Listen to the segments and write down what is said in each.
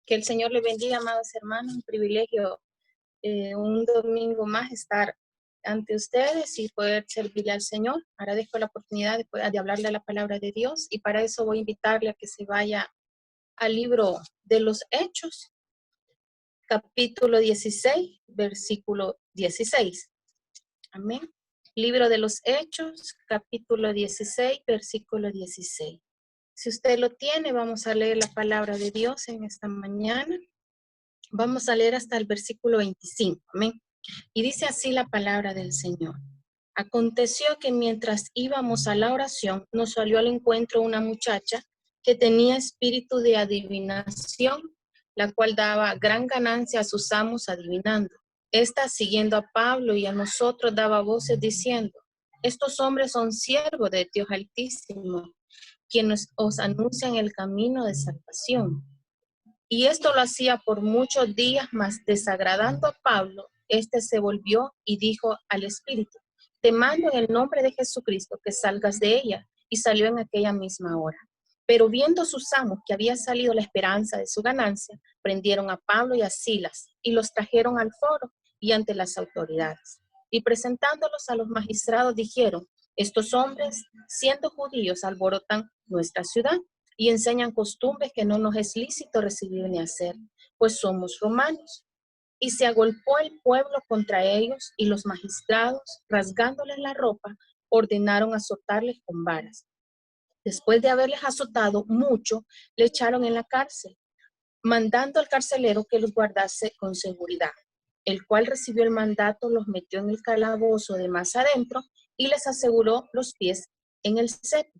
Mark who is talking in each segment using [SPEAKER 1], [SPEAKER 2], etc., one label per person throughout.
[SPEAKER 1] Que el Señor le bendiga, amados hermanos. Un privilegio un domingo más estar ante ustedes y poder servirle al Señor. Agradezco la oportunidad de hablarle la palabra de Dios y para eso voy a invitarle a que se vaya al libro de los Hechos, capítulo 16, versículo 16. Amén. Libro de los Hechos, capítulo 16, versículo 16. Si usted lo tiene, vamos a leer la palabra de Dios en esta mañana. Vamos a leer hasta el versículo 25. Amén. Y dice así la palabra del Señor. Aconteció que mientras íbamos a la oración, nos salió al encuentro una muchacha que tenía espíritu de adivinación, la cual daba gran ganancia a sus amos adivinando. Esta, siguiendo a Pablo y a nosotros, daba voces diciendo: estos hombres son siervos de Dios Altísimo, quienes os anuncian el camino de salvación. Y esto lo hacía por muchos días, mas desagradando a Pablo, éste se volvió y dijo al espíritu: te mando en el nombre de Jesucristo que salgas de ella. Y salió en aquella misma hora. Pero viendo sus amos que había salido la esperanza de su ganancia, prendieron a Pablo y a Silas y los trajeron al foro y ante las autoridades. Y presentándolos a los magistrados dijeron: estos hombres, siendo judíos, alborotan nuestra ciudad y enseñan costumbres que no nos es lícito recibir ni hacer, pues somos romanos. Y se agolpó el pueblo contra ellos, y los magistrados, rasgándoles la ropa, ordenaron azotarles con varas. Después de haberles azotado mucho, le echaron en la cárcel, mandando al carcelero que los guardase con seguridad, el cual recibió el mandato, los metió en el calabozo de más adentro y les aseguró los pies en el cepo.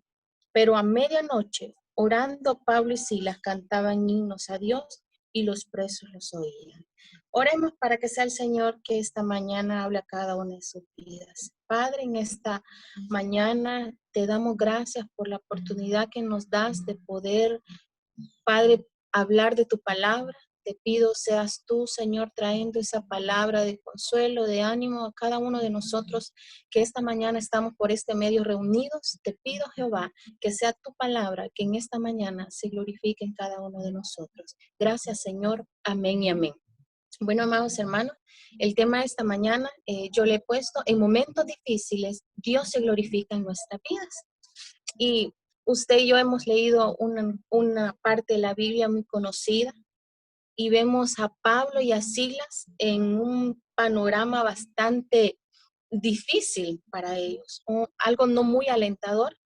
[SPEAKER 1] Pero a medianoche, orando, Pablo y Silas cantaban himnos a Dios y los presos los oían. Oremos para que sea el Señor que esta mañana hable a cada una de sus vidas. Padre, en esta mañana te damos gracias por la oportunidad que nos das de poder, Padre, hablar de tu palabra. Te pido seas tú, Señor, trayendo esa palabra de consuelo, de ánimo a cada uno de nosotros que esta mañana estamos por este medio reunidos. Te pido, Jehová, que sea tu palabra, que en esta mañana se glorifique en cada uno de nosotros. Gracias, Señor. Amén y amén. Bueno, amados hermanos, el tema de esta mañana yo le he puesto: en momentos difíciles, Dios se glorifica en nuestras vidas. Y usted y yo hemos leído una parte de la Biblia muy conocida y vemos a Pablo y a Silas en un panorama bastante difícil para ellos, algo no muy alentador,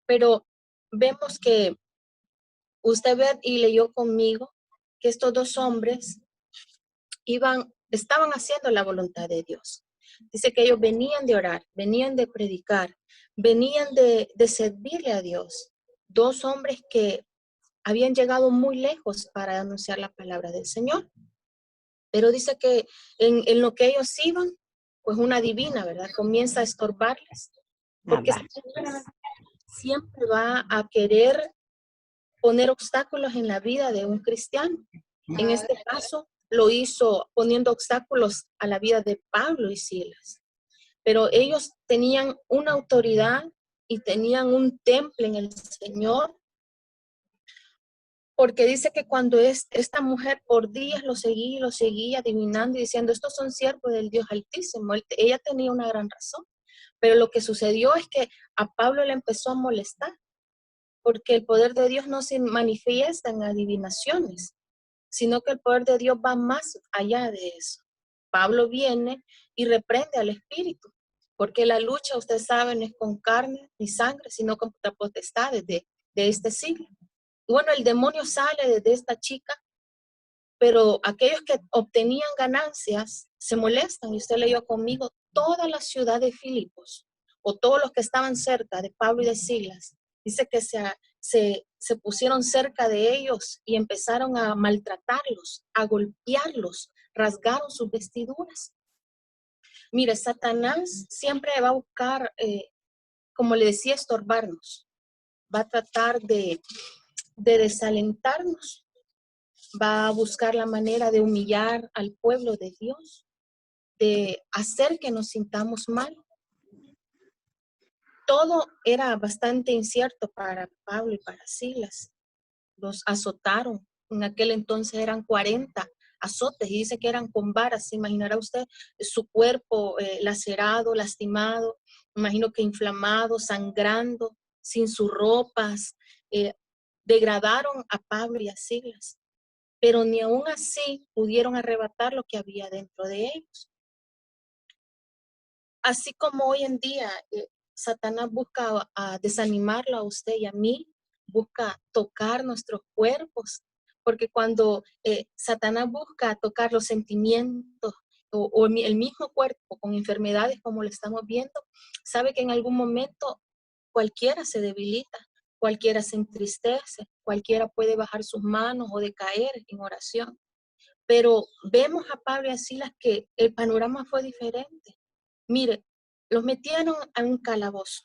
[SPEAKER 1] pero vemos que usted ve y leyó conmigo que estos dos hombres estaban haciendo la voluntad de Dios. Dice que ellos venían de orar, venían de predicar, venían de servirle a Dios. Dos hombres que habían llegado muy lejos para anunciar la palabra del Señor. Pero dice que en lo que ellos iban, pues una divina, ¿verdad? Comienza a estorbarles. Porque siempre va a querer poner obstáculos en la vida de un cristiano. En este caso, lo hizo poniendo obstáculos a la vida de Pablo y Silas. Pero ellos tenían una autoridad y tenían un temple en el Señor, porque dice que cuando esta mujer por días lo seguía adivinando y diciendo: estos son siervos del Dios Altísimo. Ella tenía una gran razón, pero lo que sucedió es que a Pablo le empezó a molestar, porque el poder de Dios no se manifiesta en adivinaciones, sino que el poder de Dios va más allá de eso. Pablo viene y reprende al espíritu, porque la lucha, ustedes saben, no es con carne ni sangre, sino con potestades de este siglo. Y bueno, el demonio sale desde esta chica, pero aquellos que obtenían ganancias se molestan. Y usted leyó conmigo, toda la ciudad de Filipos, o todos los que estaban cerca de Pablo y de Silas, dice que se pusieron cerca de ellos y empezaron a maltratarlos, a golpearlos, rasgaron sus vestiduras. Mire, Satanás siempre va a buscar, como le decía, estorbarnos. Va a tratar de desalentarnos. Va a buscar la manera de humillar al pueblo de Dios, de hacer que nos sintamos mal. Todo era bastante incierto para Pablo y para Silas. Los azotaron, En aquel entonces eran 40 azotes y dice que eran con varas. ¿Se imaginará usted su cuerpo lacerado, lastimado? Imagino que inflamado, sangrando, sin sus ropas. eh, Degradaron a Pablo y a Silas, pero ni aún así pudieron arrebatar lo que había dentro de ellos. Así como hoy en día Satanás busca desanimarlo a usted y a mí, busca tocar nuestros cuerpos, porque cuando Satanás busca tocar los sentimientos o el mismo cuerpo con enfermedades como lo estamos viendo, sabe que en algún momento cualquiera se debilita, cualquiera se entristece, cualquiera puede bajar sus manos o decaer en oración. Pero vemos a Pablo y a Silas que el panorama fue diferente. Mire, los metieron a un calabozo,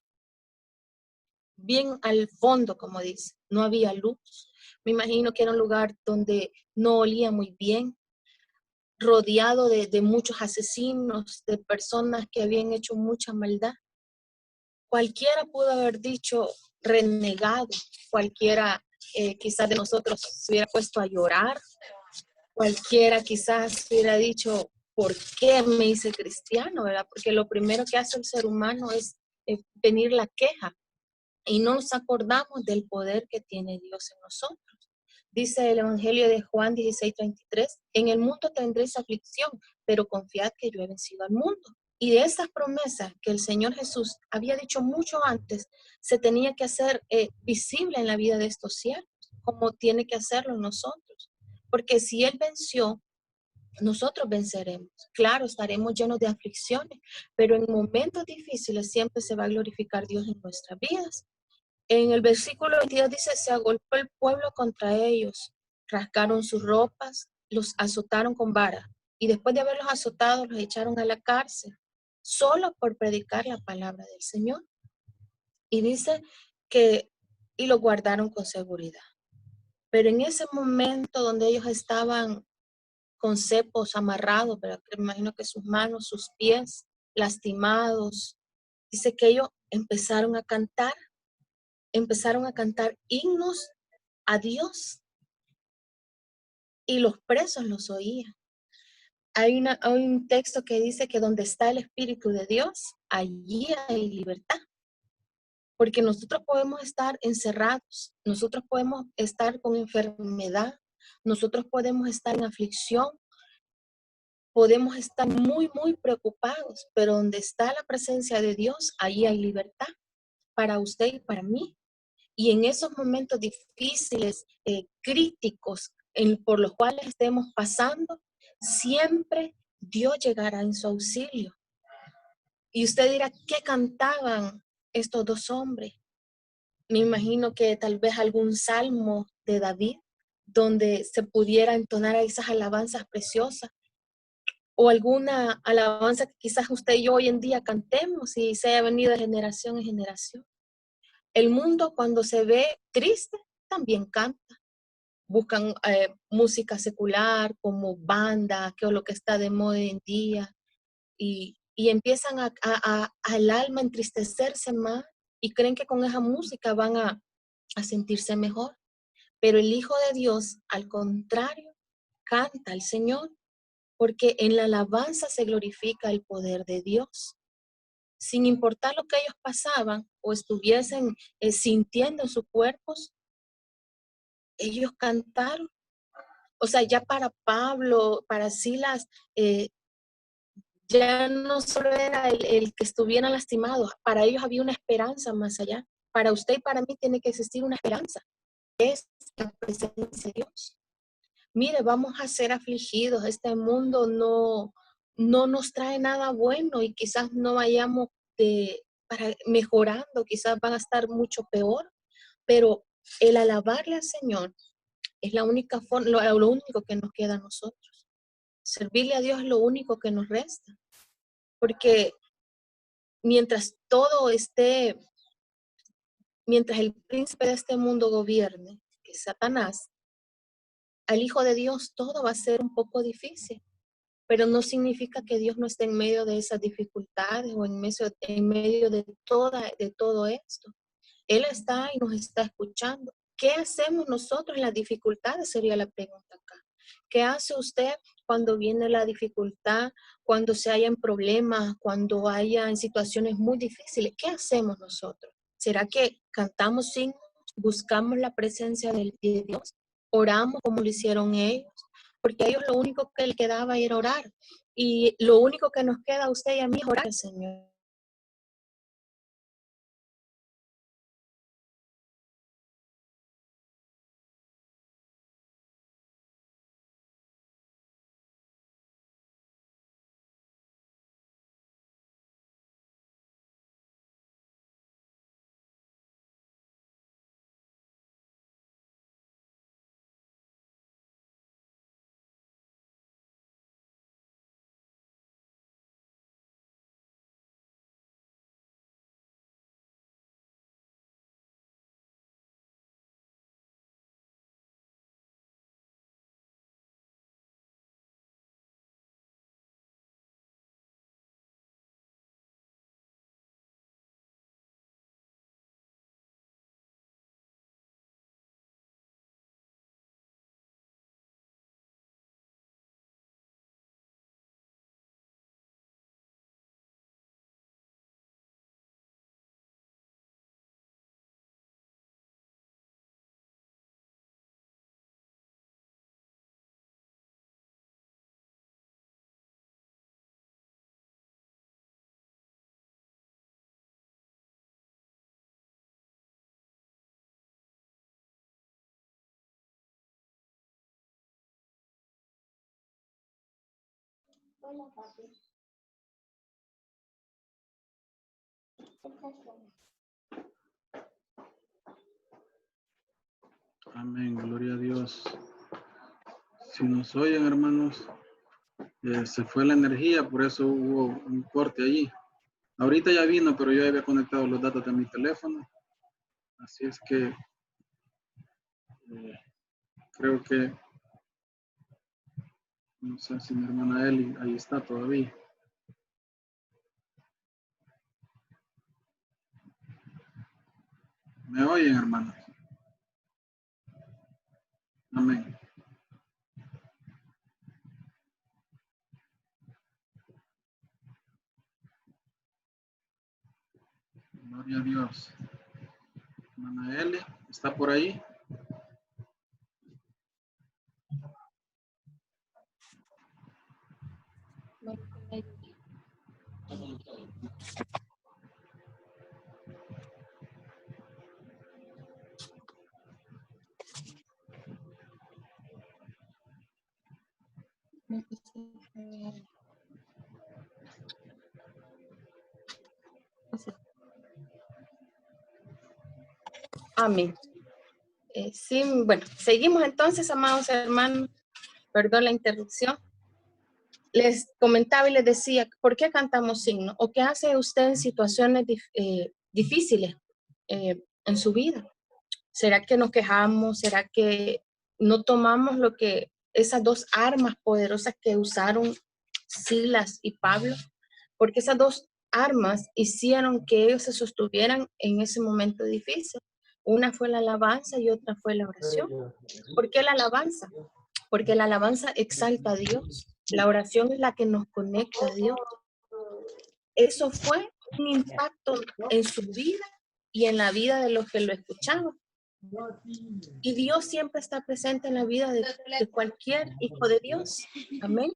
[SPEAKER 1] bien al fondo, como dice. No había luz. Me imagino que era un lugar donde no olía muy bien, rodeado de muchos asesinos, de personas que habían hecho mucha maldad. Cualquiera pudo haber dicho renegado, cualquiera quizás de nosotros se hubiera puesto a llorar, cualquiera quizás hubiera dicho, ¿por qué me hice cristiano? ¿Verdad? Porque lo primero que hace el ser humano es venir la queja y no nos acordamos del poder que tiene Dios en nosotros. Dice el Evangelio de Juan 16:33, en el mundo tendréis aflicción, pero confiad que yo he vencido al mundo. Y de esas promesas que el Señor Jesús había dicho mucho antes, se tenía que hacer visible en la vida de estos siervos, como tiene que hacerlo en nosotros. Porque si Él venció, nosotros venceremos. Claro, estaremos llenos de aflicciones, pero en momentos difíciles siempre se va a glorificar Dios en nuestras vidas. En el versículo 22 dice, se agolpó el pueblo contra ellos, rasgaron sus ropas, los azotaron con vara y después de haberlos azotado los echaron a la cárcel, solo por predicar la palabra del Señor. Y dice que, y lo guardaron con seguridad. Pero en ese momento donde ellos estaban con cepos amarrados, pero me imagino que sus manos, sus pies lastimados, dice que ellos empezaron a cantar himnos a Dios y los presos los oían. Hay un texto que dice que donde está el Espíritu de Dios, allí hay libertad. Porque nosotros podemos estar encerrados, nosotros podemos estar con enfermedad, nosotros podemos estar en aflicción, podemos estar muy, muy preocupados, pero donde está la presencia de Dios, allí hay libertad para usted y para mí. Y en esos momentos difíciles, críticos, por los cuales estemos pasando, siempre Dios llegará en su auxilio. Y usted dirá, ¿qué cantaban estos dos hombres? Me imagino que tal vez algún salmo de David, donde se pudiera entonar esas alabanzas preciosas, o alguna alabanza que quizás usted y yo hoy en día cantemos y se haya venido de generación en generación. El mundo cuando se ve triste también canta. Buscan música secular como banda, que es lo que está de moda hoy en día, y empiezan al alma entristecerse más y creen que con esa música van a sentirse mejor. Pero el Hijo de Dios, al contrario, canta al Señor, porque en la alabanza se glorifica el poder de Dios. Sin importar lo que ellos pasaban o estuviesen sintiendo en sus cuerpos, ellos cantaron. O sea, ya para Pablo, para Silas, ya no solo era el que estuvieran lastimados, para ellos había una esperanza más allá. Para usted y para mí tiene que existir una esperanza. Es la presencia de Dios. Mire, vamos a ser afligidos. Este mundo no nos trae nada bueno y quizás no vayamos mejorando, quizás van a estar mucho peor, pero el alabarle al Señor es la única forma, lo único que nos queda a nosotros. Servirle a Dios es lo único que nos resta, porque mientras mientras el príncipe de este mundo gobierne, que es Satanás, al Hijo de Dios todo va a ser un poco difícil, pero no significa que Dios no esté en medio de esas dificultades o en medio de todo esto. Él está y nos está escuchando. ¿qué hacemos nosotros en las dificultades? Sería la pregunta acá. ¿Qué hace usted cuando viene la dificultad, cuando se haya en problemas, cuando haya en situaciones muy difíciles? ¿Qué hacemos nosotros? ¿Será que cantamos signos? ¿Buscamos la presencia de Dios? ¿Oramos como lo hicieron ellos? Porque a ellos lo único que les quedaba era orar. Y lo único que nos queda a usted y a mí es orar al Señor.
[SPEAKER 2] Amén, gloria a Dios. Si nos oyen, hermanos, se fue la energía, por eso hubo un corte allí. Ahorita ya vino, pero yo había conectado los datos de mi teléfono. Así es que creo que, no sé si mi hermana Eli ahí está todavía. ¿Me oyen, hermanos? Amén. Gloria a Dios. Hermana Eli, ¿está por ahí?
[SPEAKER 1] Amén. Sí, bueno, seguimos entonces, amados hermanos. Perdón la interrupción. Les comentaba y les decía, ¿por qué cantamos signos? ¿O qué hace usted en situaciones difíciles en su vida? ¿Será que nos quejamos? ¿Será que no tomamos lo que esas dos armas poderosas que usaron Silas y Pablo? Porque esas dos armas hicieron que ellos se sostuvieran en ese momento difícil. Una fue la alabanza y otra fue la oración. ¿Por qué la alabanza? Porque la alabanza exalta a Dios. La oración es la que nos conecta a Dios. Eso fue un impacto en su vida y en la vida de los que lo escuchaban. Y Dios siempre está presente en la vida de cualquier hijo de Dios. Amén.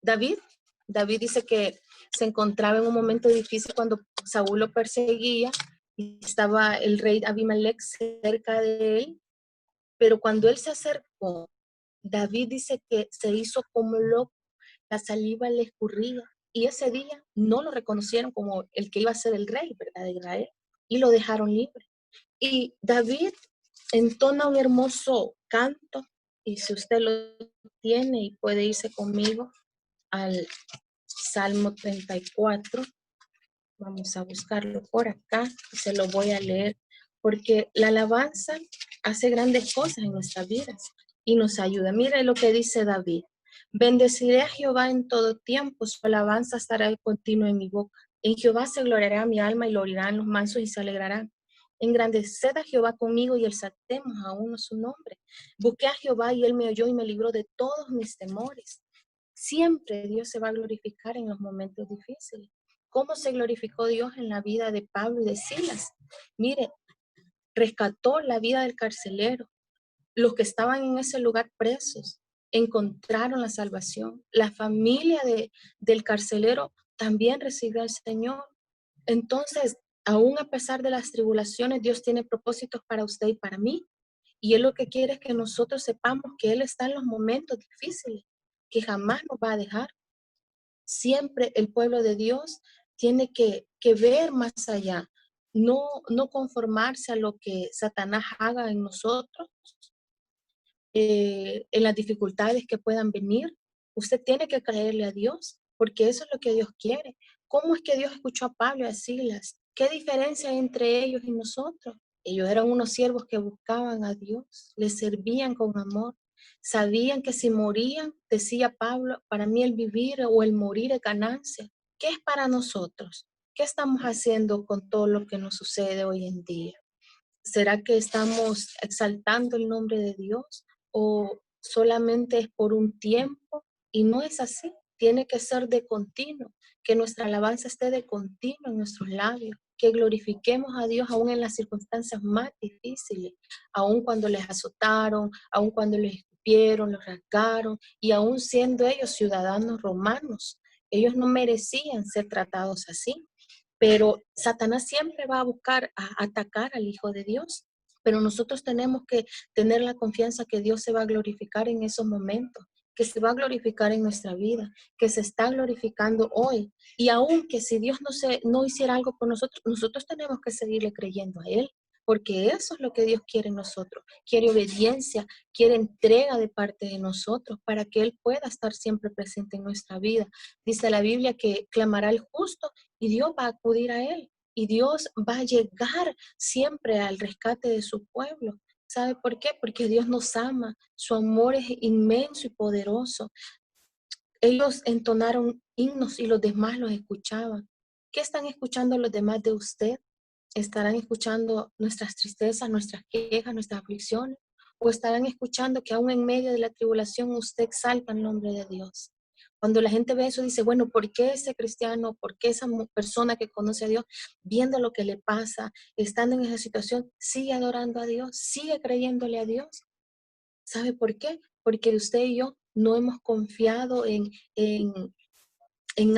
[SPEAKER 1] David dice que se encontraba en un momento difícil cuando Saúl lo perseguía y estaba el rey Abimelech cerca de él, pero cuando él se acercó, David dice que se hizo como loco, la saliva le escurría y ese día no lo reconocieron como el que iba a ser el rey, ¿verdad?, de Israel, y lo dejaron libre. Y David entona un hermoso canto, y si usted lo tiene y puede irse conmigo al Salmo 34, vamos a buscarlo por acá y se lo voy a leer, porque la alabanza hace grandes cosas en nuestras vidas y nos ayuda. Mire lo que dice David: bendeciré a Jehová en todo tiempo, su alabanza estará de continuo en mi boca. En Jehová se gloriará mi alma y lo oirán los mansos y se alegrarán. Engrandeced a Jehová conmigo y exaltemos a uno su nombre. Busqué a Jehová y él me oyó y me libró de todos mis temores. Siempre Dios se va a glorificar en los momentos difíciles. ¿Cómo se glorificó Dios en la vida de Pablo y de Silas? Mire, rescató la vida del carcelero. Los que estaban en ese lugar presos encontraron la salvación. La familia del carcelero también recibió al Señor. Entonces, aún a pesar de las tribulaciones, Dios tiene propósitos para usted y para mí. Y Él lo que quiere es que nosotros sepamos que Él está en los momentos difíciles, que jamás nos va a dejar. Siempre el pueblo de Dios tiene que ver más allá, no conformarse a lo que Satanás haga en nosotros, en las dificultades que puedan venir. Usted tiene que creerle a Dios, porque eso es lo que Dios quiere. ¿Cómo es que Dios escuchó a Pablo y a Silas? ¿Qué diferencia hay entre ellos y nosotros? Ellos eran unos siervos que buscaban a Dios, le servían con amor. Sabían que si morían, decía Pablo, para mí el vivir o el morir es ganancia. ¿Qué es para nosotros? ¿Qué estamos haciendo con todo lo que nos sucede hoy en día? ¿Será que estamos exaltando el nombre de Dios o solamente es por un tiempo? Y no es así, tiene que ser de continuo, que nuestra alabanza esté de continuo en nuestros labios, que glorifiquemos a Dios aún en las circunstancias más difíciles, aún cuando les azotaron, aún cuando les escupieron, los rasgaron y aún siendo ellos ciudadanos romanos. Ellos no merecían ser tratados así. Pero Satanás siempre va a buscar atacar al Hijo de Dios. Pero nosotros tenemos que tener la confianza que Dios se va a glorificar en esos momentos, que se va a glorificar en nuestra vida, que se está glorificando hoy. Y aunque si Dios no hiciera algo por nosotros, nosotros tenemos que seguirle creyendo a Él, porque eso es lo que Dios quiere en nosotros. Quiere obediencia, quiere entrega de parte de nosotros para que Él pueda estar siempre presente en nuestra vida. Dice la Biblia que clamará el justo y Dios va a acudir a él y Dios va a llegar siempre al rescate de su pueblo. ¿Sabe por qué? Porque Dios nos ama, su amor es inmenso y poderoso. Ellos entonaron himnos y los demás los escuchaban. ¿Qué están escuchando los demás de usted? ¿Estarán escuchando nuestras tristezas, nuestras quejas, nuestras aflicciones? ¿O estarán escuchando que aún en medio de la tribulación usted exalta el nombre de Dios? Cuando la gente ve eso, dice, bueno, ¿por qué ese cristiano, por qué esa persona que conoce a Dios, viendo lo que le pasa, estando en esa situación, sigue adorando a Dios, sigue creyéndole a Dios? ¿Sabe por qué? Porque usted y yo no hemos confiado en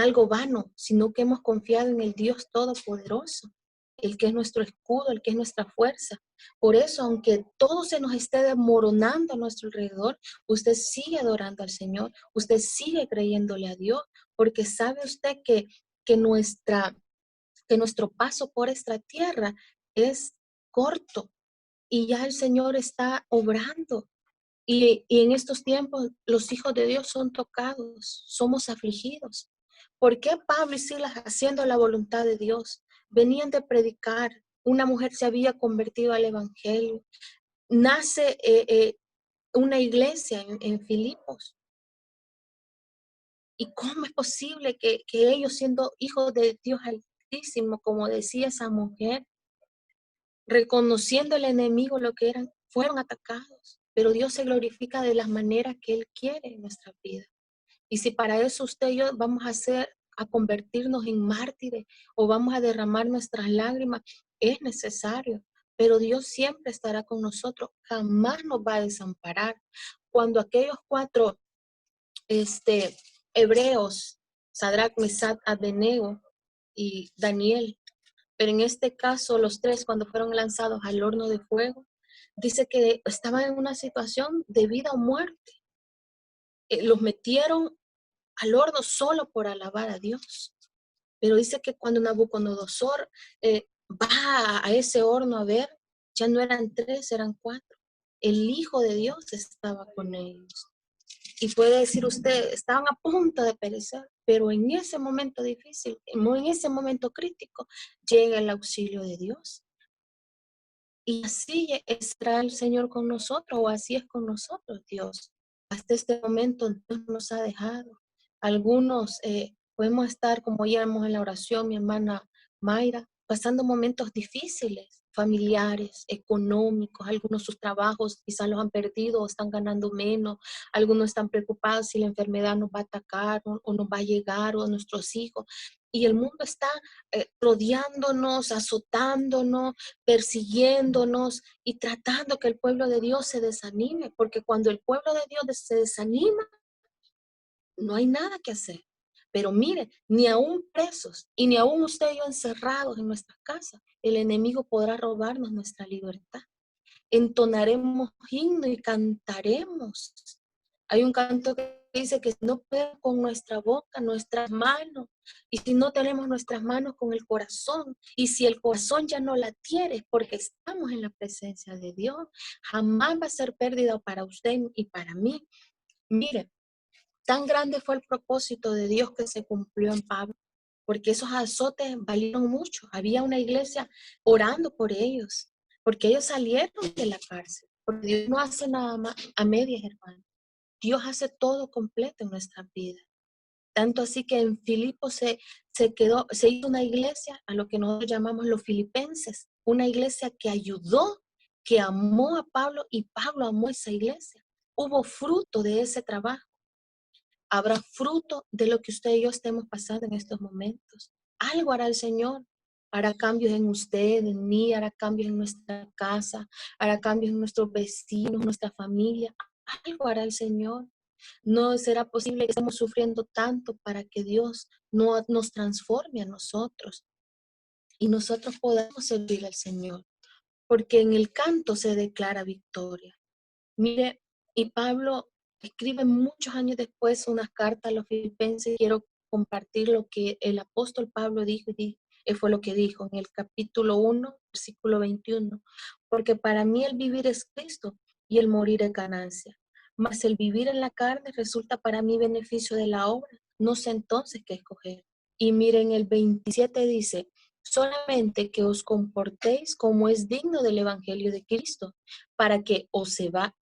[SPEAKER 1] algo vano, sino que hemos confiado en el Dios Todopoderoso, el que es nuestro escudo, el que es nuestra fuerza. Por eso, aunque todo se nos esté desmoronando a nuestro alrededor, usted sigue adorando al Señor, usted sigue creyéndole a Dios, porque sabe usted que, que nuestro paso por esta tierra es corto y ya el Señor está obrando. Y en estos tiempos los hijos de Dios son tocados, somos afligidos. ¿Por qué Pablo y Silas, haciendo la voluntad de Dios, venían de predicar? Una mujer se había convertido al Evangelio. Nace una iglesia en Filipos. ¿Y cómo es posible que ellos, siendo hijos de Dios Altísimo, como decía esa mujer, reconociendo el enemigo lo que eran, fueron atacados? Pero Dios se glorifica de las maneras que Él quiere en nuestra vida. Y si para eso usted y yo vamos a convertirnos en mártires o vamos a derramar nuestras lágrimas, es necesario. Pero Dios siempre estará con nosotros, jamás nos va a desamparar. Cuando aquellos cuatro hebreos, Sadrach, Mesach, Abednego y Daniel, pero en este caso los tres cuando fueron lanzados al horno de fuego, dice que estaban en una situación de vida o muerte. Los metieron al horno solo por alabar a Dios. Pero dice que cuando Nabucodonosor va a ese horno a ver, ya no eran tres, eran cuatro. El Hijo de Dios estaba con ellos. Y puede decir usted, estaban a punto de perecer, pero en ese momento difícil, en ese momento crítico, llega el auxilio de Dios. Y así estará el Señor con nosotros, o así es con nosotros, Dios. Hasta este momento Dios nos ha dejado. Algunos Podemos estar, como oíamos en la oración, mi hermana Mayra, pasando momentos difíciles, familiares, económicos. Algunos sus trabajos quizás los han perdido o están ganando menos. Algunos están preocupados si la enfermedad nos va a atacar o nos va a llegar o a nuestros hijos. Y el mundo está rodeándonos, azotándonos, persiguiéndonos y tratando que el pueblo de Dios se desanime, porque cuando el pueblo de Dios se desanima, no hay nada que hacer. Pero mire, ni aún presos y ni aún usted y yo encerrados en nuestras casas, el enemigo podrá robarnos nuestra libertad. Entonaremos himno y cantaremos. Hay un canto que dice que no podemos con nuestra boca, nuestras manos, y si no tenemos nuestras manos con el corazón, y si el corazón ya no la tiene es porque estamos en la presencia de Dios, jamás va a ser pérdida para usted y para mí. Mire, tan grande fue el propósito de Dios que se cumplió en Pablo, porque esos azotes valieron mucho. Había una iglesia orando por ellos, porque ellos salieron de la cárcel. Porque Dios no hace nada más a medias, hermano. Dios hace todo completo en nuestra vida. Tanto así que en Filipos se hizo una iglesia, a lo que nosotros llamamos los filipenses, una iglesia que ayudó, que amó a Pablo y Pablo amó a esa iglesia. Hubo fruto de ese trabajo. Habrá fruto de lo que usted y yo estemos pasando en estos momentos. Algo hará el Señor. Hará cambios en usted, en mí, hará cambios en nuestra casa, hará cambios en nuestros vecinos, nuestra familia. Algo hará el Señor. No será posible que estemos sufriendo tanto para que Dios no nos transforme a nosotros y nosotros podamos servir al Señor. Porque en el canto se declara victoria. Mire, y Pablo escribe muchos años después unas cartas a los filipenses. Quiero compartir lo que el apóstol Pablo dijo, fue lo que dijo en el capítulo 1, versículo 21. Porque para mí el vivir es Cristo y el morir es ganancia. Mas el vivir en la carne resulta para mí beneficio de la obra. No sé entonces qué escoger. Y miren, el 27 dice, solamente que os comportéis como es digno del evangelio de Cristo, para que o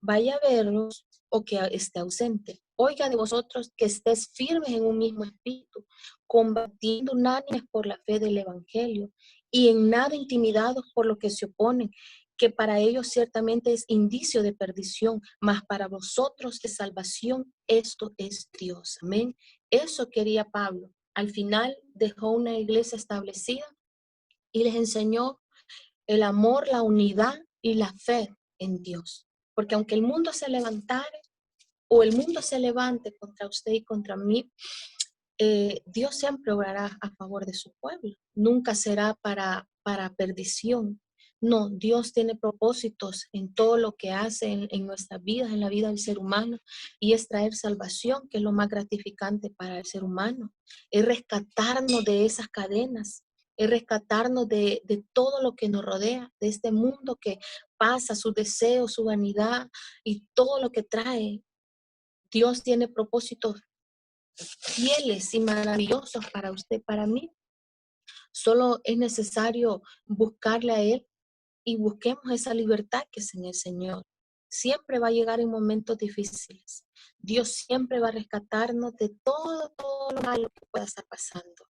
[SPEAKER 1] vaya a verlos o que esté ausente. Oiga de vosotros que estés firmes en un mismo espíritu, combatiendo unánimes por la fe del evangelio y en nada intimidados por lo que se oponen, que para ellos ciertamente es indicio de perdición, mas para vosotros de salvación. Esto es Dios. Amén. Eso quería Pablo. Al final dejó una iglesia establecida y les enseñó el amor, la unidad y la fe en Dios. Porque aunque el mundo se levantare o el mundo se levante contra usted y contra mí, Dios siempre obrará a favor de su pueblo. Nunca será para perdición. No, Dios tiene propósitos en todo lo que hace en nuestras vidas, en la vida del ser humano, y es traer salvación, que es lo más gratificante para el ser humano. Es rescatarnos de esas cadenas, es rescatarnos de todo lo que nos rodea, de este mundo que pasa, sus deseos, su vanidad y todo lo que trae. Dios tiene propósitos fieles y maravillosos para usted, para mí. Solo es necesario buscarle a Él y busquemos esa libertad que es en el Señor. Siempre va a llegar en momentos difíciles. Dios siempre va a rescatarnos de todo lo malo que pueda estar pasando.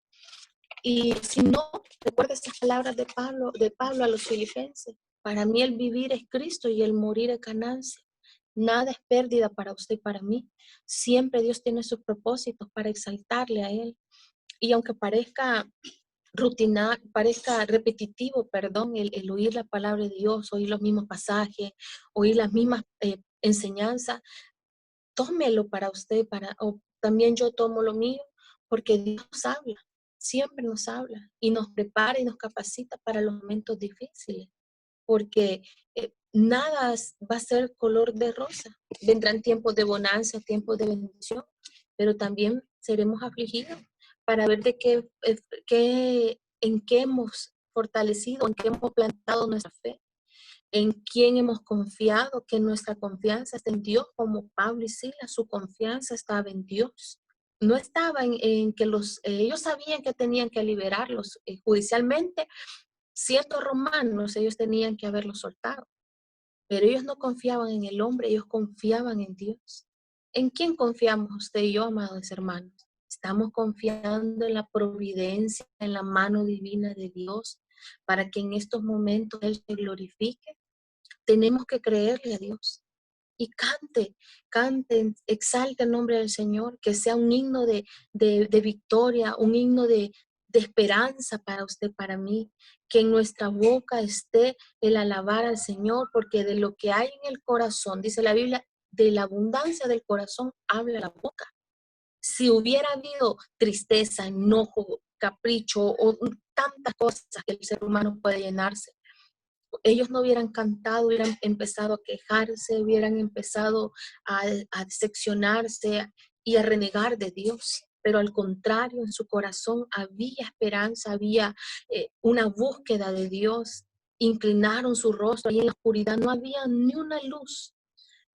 [SPEAKER 1] Y si no, recuerda estas palabras de Pablo a los filipenses. Para mí el vivir es Cristo y el morir es ganancia. Nada es pérdida para usted y para mí. Siempre Dios tiene sus propósitos para exaltarle a Él. Y aunque parezca repetitivo, perdón, el oír la palabra de Dios, oír los mismos pasajes, oír las mismas enseñanzas, tómelo para usted, o también yo tomo lo mío, porque Dios habla, siempre nos habla y nos prepara y nos capacita para los momentos difíciles, porque nada va a ser color de rosa. Vendrán tiempos de bonanza, tiempos de bendición, pero también seremos afligidos para ver en qué hemos fortalecido, en qué hemos plantado nuestra fe, en quién hemos confiado, que nuestra confianza está en Dios, como Pablo y Silas, su confianza estaba en Dios. No estaba en que ellos sabían que tenían que liberarlos judicialmente, ciertos romanos, ellos tenían que haberlos soltado, pero ellos no confiaban en el hombre, ellos confiaban en Dios. ¿En quién confiamos usted y yo, amados hermanos? Estamos confiando en la providencia, en la mano divina de Dios, para que en estos momentos Él se glorifique. Tenemos que creerle a Dios. Y cante, exalte el nombre del Señor, que sea un himno de victoria, un himno de esperanza para usted, para mí, que en nuestra boca esté el alabar al Señor, porque de lo que hay en el corazón, dice la Biblia, de la abundancia del corazón habla la boca. Si hubiera habido tristeza, enojo, capricho o tantas cosas que el ser humano puede llenarse, ellos no hubieran cantado, hubieran empezado a quejarse, hubieran empezado a decepcionarse y a renegar de Dios. Pero al contrario, en su corazón había esperanza, había una búsqueda de Dios. Inclinaron su rostro y en la oscuridad no había ni una luz.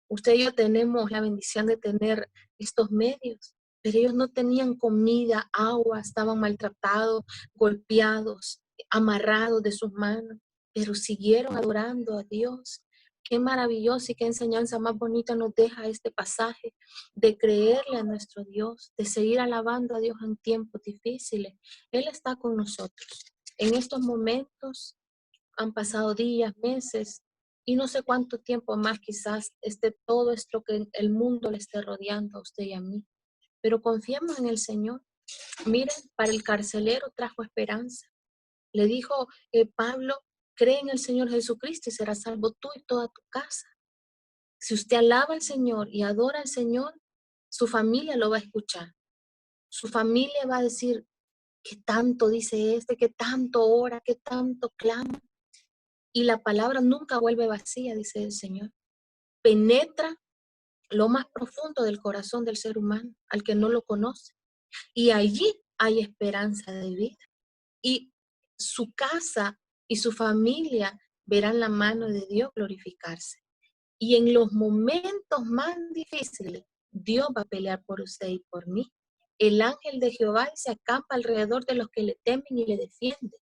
[SPEAKER 1] Usted y yo tenemos la bendición de tener estos medios, pero ellos no tenían comida, agua, estaban maltratados, golpeados, amarrados de sus manos, pero siguieron adorando a Dios. Qué maravilloso y qué enseñanza más bonita nos deja este pasaje de creerle a nuestro Dios, de seguir alabando a Dios en tiempos difíciles. Él está con nosotros. En estos momentos han pasado días, meses, y no sé cuánto tiempo más quizás esté todo esto que el mundo le esté rodeando a usted y a mí. Pero confiemos en el Señor. Miren, para el carcelero trajo esperanza. Le dijo Pablo, cree en el Señor Jesucristo y serás salvo tú y toda tu casa. Si usted alaba al Señor y adora al Señor, su familia lo va a escuchar. Su familia va a decir, ¿qué tanto dice este? ¿Qué tanto ora? ¿Qué tanto clama? Y la palabra nunca vuelve vacía, dice el Señor. Penetra lo más profundo del corazón del ser humano, al que no lo conoce. Y allí hay esperanza de vida. Y su casa y su familia verán la mano de Dios glorificarse. Y en los momentos más difíciles, Dios va a pelear por usted y por mí. El ángel de Jehová se acampa alrededor de los que le temen y le defienden.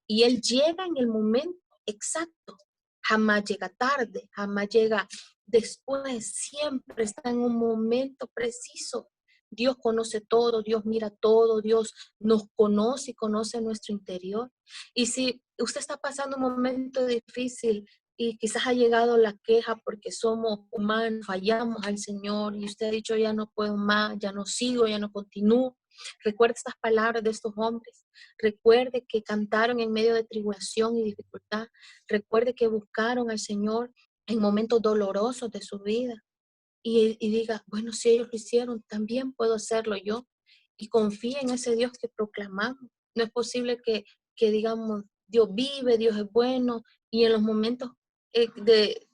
[SPEAKER 1] Y Él llega en el momento exacto. Jamás llega tarde, jamás llega después, siempre está en un momento preciso. Dios conoce todo, Dios mira todo, Dios nos conoce y conoce nuestro interior. Y si usted está pasando un momento difícil y quizás ha llegado la queja porque somos humanos, fallamos al Señor y usted ha dicho ya no puedo más, ya no sigo, ya no continúo, recuerde estas palabras de estos hombres. Recuerde que cantaron en medio de tribulación y dificultad. Recuerde que buscaron al Señor en momentos dolorosos de su vida. Y diga, bueno, si ellos lo hicieron, también puedo hacerlo yo. Y confíe en ese Dios que proclamamos. No es posible que digamos, Dios vive, Dios es bueno, y en los momentos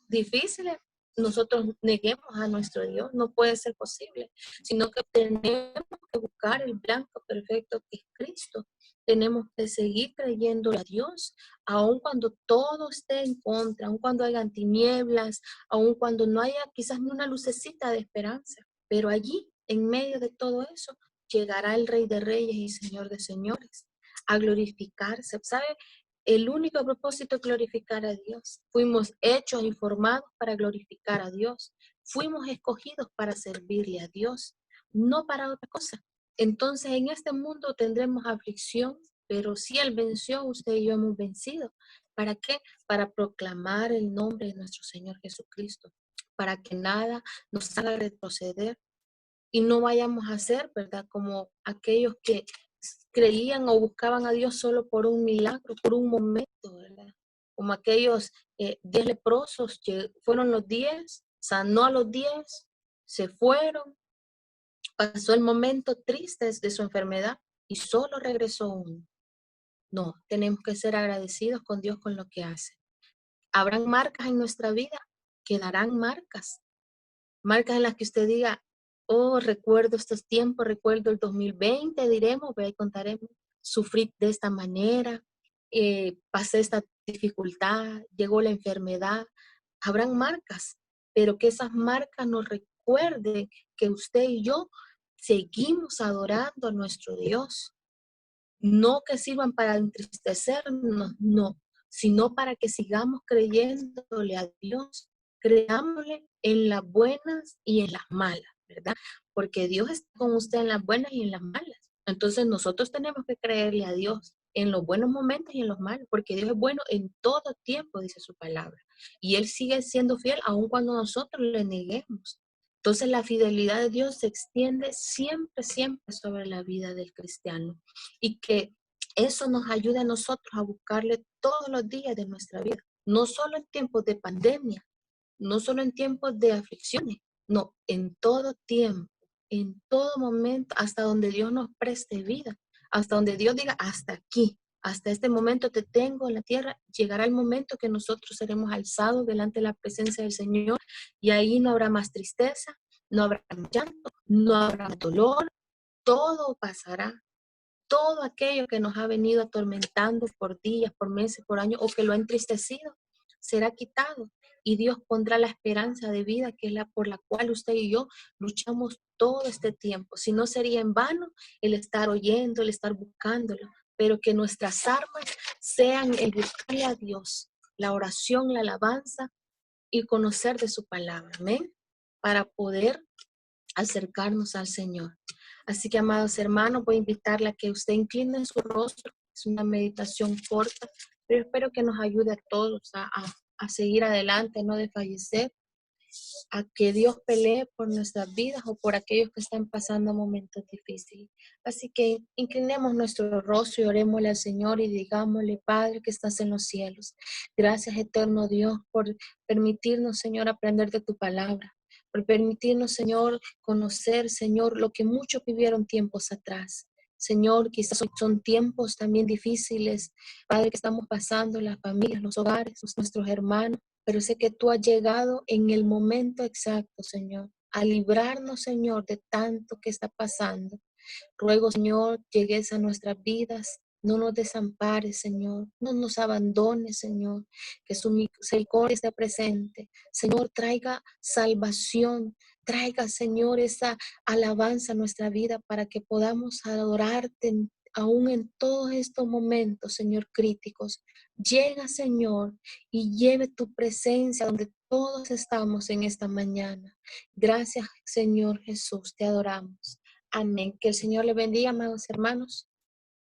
[SPEAKER 1] difíciles nosotros neguemos a nuestro Dios. No puede ser posible, sino que tenemos que buscar el blanco perfecto que es Cristo. Tenemos que seguir creyendo a Dios, aun cuando todo esté en contra, aun cuando hayan tinieblas, aun cuando no haya quizás ni una lucecita de esperanza. Pero allí, en medio de todo eso, llegará el Rey de Reyes y Señor de Señores a glorificarse. ¿Sabe? El único propósito es glorificar a Dios. Fuimos hechos y formados para glorificar a Dios. Fuimos escogidos para servirle a Dios, no para otra cosa. Entonces, en este mundo tendremos aflicción, pero si Él venció, usted y yo hemos vencido. ¿Para qué? Para proclamar el nombre de nuestro Señor Jesucristo, para que nada nos haga retroceder y no vayamos a ser, ¿verdad? Como aquellos que creían o buscaban a Dios solo por un milagro, por un momento, ¿verdad? Como aquellos 10 leprosos, que fueron los 10, sanó a los 10, se fueron, pasó el momento triste de su enfermedad y solo regresó uno. No, tenemos que ser agradecidos con Dios con lo que hace. Habrán marcas en nuestra vida, quedarán marcas. Marcas en las que usted diga, oh, recuerdo estos tiempos, recuerdo el 2020, diremos, ahí contaremos, sufrí de esta manera, pasé esta dificultad, llegó la enfermedad. Habrán marcas, pero que esas marcas nos recuerden que usted y yo seguimos adorando a nuestro Dios. No que sirvan para entristecernos, no, sino para que sigamos creyéndole a Dios, creámosle en las buenas y en las malas. ¿verdad? Porque Dios está con usted en las buenas y en las malas. Entonces nosotros tenemos que creerle a Dios en los buenos momentos y en los malos, porque Dios es bueno en todo tiempo, dice su palabra. Y Él sigue siendo fiel aun cuando nosotros le neguemos. Entonces la fidelidad de Dios se extiende siempre, siempre sobre la vida del cristiano. Y que eso nos ayude a nosotros a buscarle todos los días de nuestra vida. No solo en tiempos de pandemia, no solo en tiempos de aflicciones, no, en todo tiempo, en todo momento, hasta donde Dios nos preste vida, hasta donde Dios diga, hasta aquí, hasta este momento te tengo en la tierra, llegará el momento que nosotros seremos alzados delante de la presencia del Señor y ahí no habrá más tristeza, no habrá más llanto, no habrá más dolor, todo pasará. Todo aquello que nos ha venido atormentando por días, por meses, por años, o que lo ha entristecido, será quitado. Y Dios pondrá la esperanza de vida, que es la por la cual usted y yo luchamos todo este tiempo. Si no, sería en vano el estar oyendo, el estar buscándolo, pero que nuestras armas sean el buscarle a Dios, la oración, la alabanza y conocer de su palabra. Amén. Para poder acercarnos al Señor. Así que, amados hermanos, voy a invitarle a que usted incline su rostro. Es una meditación corta, pero espero que nos ayude a todos a seguir adelante, no desfallecer, a que Dios pelee por nuestras vidas o por aquellos que están pasando momentos difíciles. Así que inclinemos nuestro rostro y orémosle al Señor y digámosle, Padre que estás en los cielos, gracias eterno Dios por permitirnos, Señor, aprender de tu palabra, por permitirnos, Señor, conocer, Señor, lo que muchos vivieron tiempos atrás. Señor, quizás son tiempos también difíciles, Padre, que estamos pasando, las familias, los hogares, nuestros hermanos, pero sé que tú has llegado en el momento exacto, Señor, a librarnos, Señor, de tanto que está pasando. Ruego, Señor, llegues a nuestras vidas. No nos desampares, Señor. No nos abandones, Señor. Que su misericordia esté presente. Señor, traiga salvación. Traiga, Señor, esa alabanza a nuestra vida para que podamos adorarte aún en todos estos momentos, Señor, críticos. Llega, Señor, y lleve tu presencia donde todos estamos en esta mañana. Gracias, Señor Jesús. Te adoramos. Amén. Que el Señor le bendiga, amados hermanos.